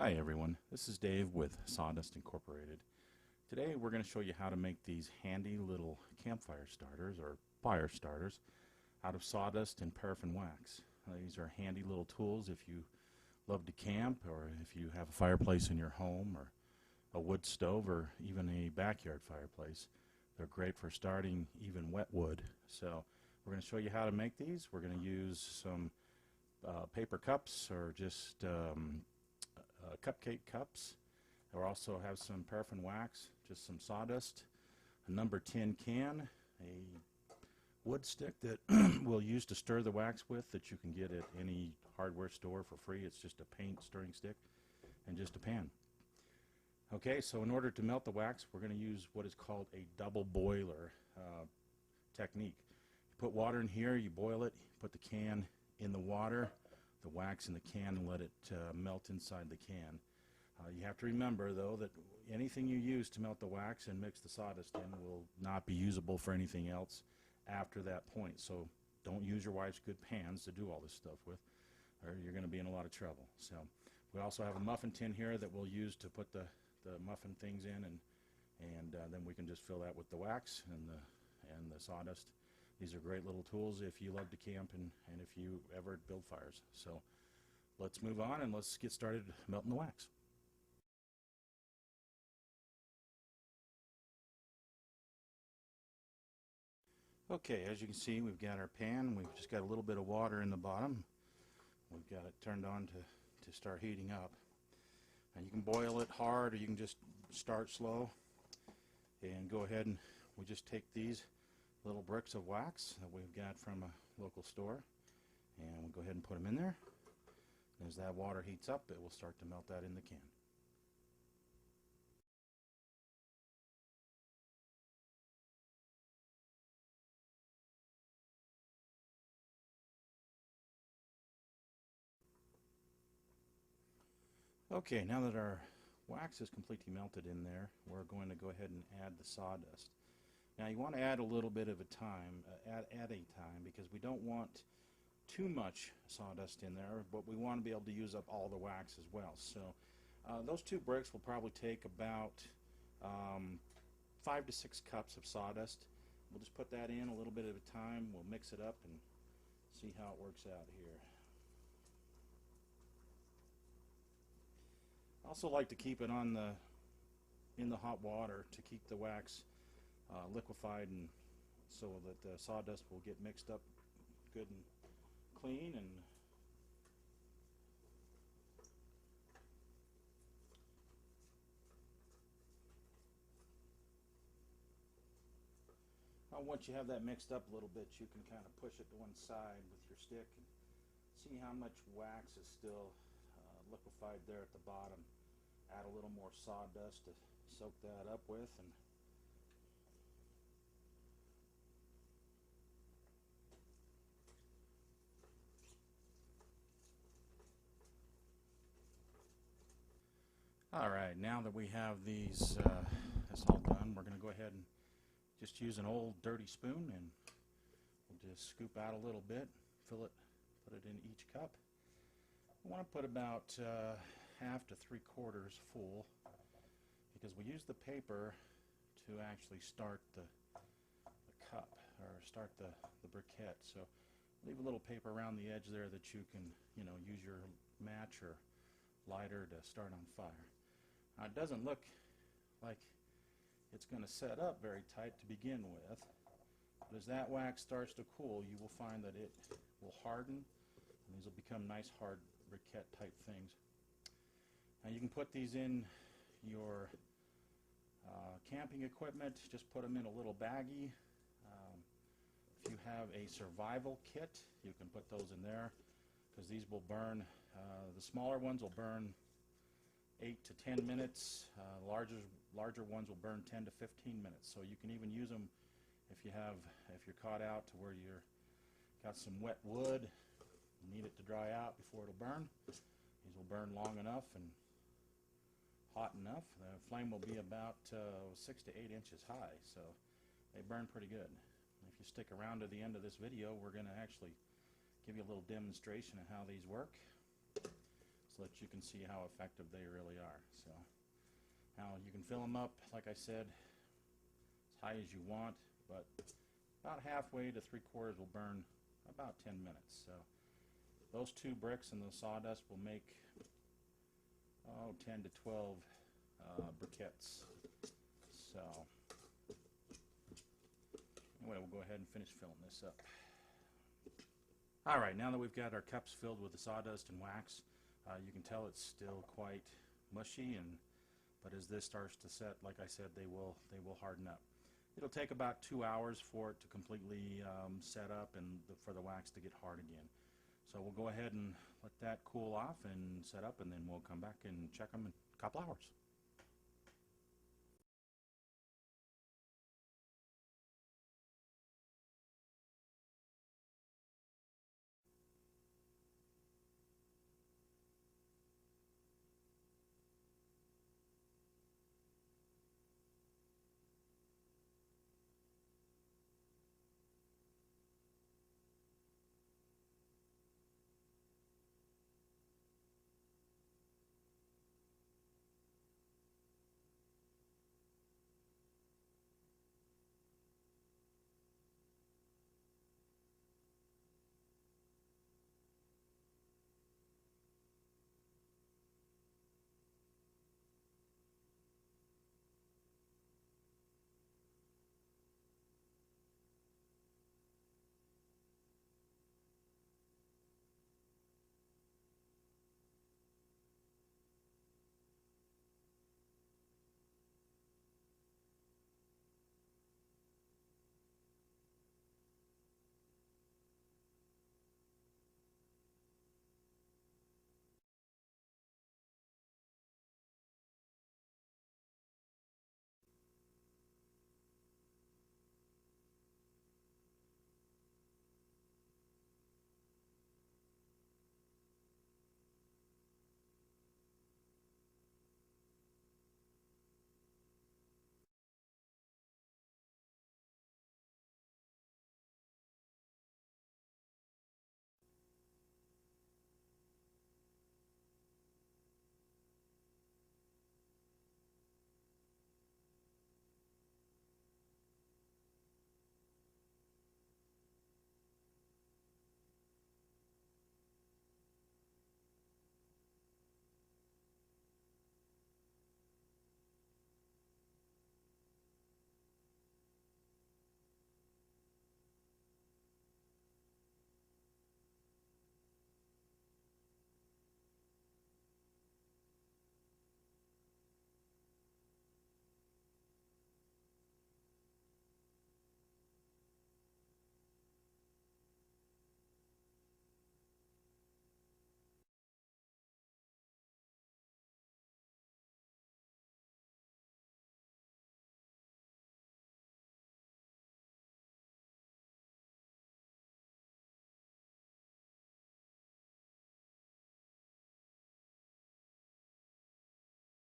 Hi everyone, this is Dave with Sawdust Incorporated. Today we're going to show you how to make these handy little campfire starters or fire starters out of sawdust and paraffin wax. These are handy little tools if you love to camp, or if you have a fireplace in your home, or a wood stove, or even a backyard fireplace. They're great for starting even wet wood. So we're going to show you how to make these. We're going to use some paper cups, or just cupcake cups. We'll also have some paraffin wax, just some sawdust, a number 10 can, a wood stick that we'll use to stir the wax with, that you can get at any hardware store for free. It's just a paint stirring stick, and just a pan. Okay, so in order to melt the wax, we're going to use what is called a double boiler technique. You put water in here, you boil it, you put the can in the water, the wax in the can, and let it melt inside the can. You have to remember, though, that anything you use to melt the wax and mix the sawdust in will not be usable for anything else after that point. So don't use your wife's good pans to do all this stuff with, or you're going to be in a lot of trouble. So we also have a muffin tin here that we'll use to put the muffin things in, and then we can just fill that with the wax and the sawdust. These are great little tools if you love to camp and if you ever build fires. So let's move on and let's get started melting the wax. Okay, as you can see, we've got our pan. We've just got a little bit of water in the bottom. We've got it turned on to start heating up. And you can boil it hard, or you can just start slow. And go ahead, and we just take these little bricks of wax that we've got from a local store, and we'll go ahead and put them in there. And as that water heats up, it will start to melt that in the can. Okay, now that our wax is completely melted in there, we're going to go ahead and add the sawdust. Now you want to add a little bit of a time, at a time, because we don't want too much sawdust in there, but we want to be able to use up all the wax as well. So those two bricks will probably take about 5 to 6 cups of sawdust. We'll just put that in a little bit at a time. We'll mix it up and see how it works out here. I also like to keep it in the hot water to keep the wax liquefied, and so that the sawdust will get mixed up good and clean. And once you have that mixed up a little bit, you can kind of push it to one side with your stick and see how much wax is still liquefied there at the bottom. Add a little more sawdust to soak that up with, and alright, now that we have this all done, we're going to go ahead and just use an old dirty spoon, and we'll just scoop out a little bit, fill it, put it in each cup. I want to put about half to 3/4 full, because we use the paper to actually start the cup, or start the briquette. So leave a little paper around the edge there that you can, use your match or lighter to start on fire. Now, it doesn't look like it's going to set up very tight to begin with, but as that wax starts to cool, you will find that it will harden, and these will become nice hard briquette type things. Now you can put these in your camping equipment. Just put them in a little baggie. If you have a survival kit, you can put those in there, because these will burn. The smaller ones will burn 8 to 10 minutes. Larger ones will burn 10 to 15 minutes. So you can even use them if you're caught out to where you're got some wet wood, you need it to dry out before it'll burn. These will burn long enough and hot enough. The flame will be about 6 to 8 inches high, so they burn pretty good. If you stick around to the end of this video, we're going to actually give you a little demonstration of how these work. so that you can see how effective they really are. So now you can fill them up, like I said, as high as you want, but about halfway to 3/4 will burn about 10 minutes. So those 2 bricks and the sawdust will make 10 to 12 briquettes. So anyway, we'll go ahead and finish filling this up. Alright, now that we've got our cups filled with the sawdust and wax, you can tell it's still quite mushy, but as this starts to set, like I said, they will harden up. It'll take about 2 hours for it to completely set up and for the wax to get hard again. So we'll go ahead and let that cool off and set up, and then we'll come back and check them in a couple hours.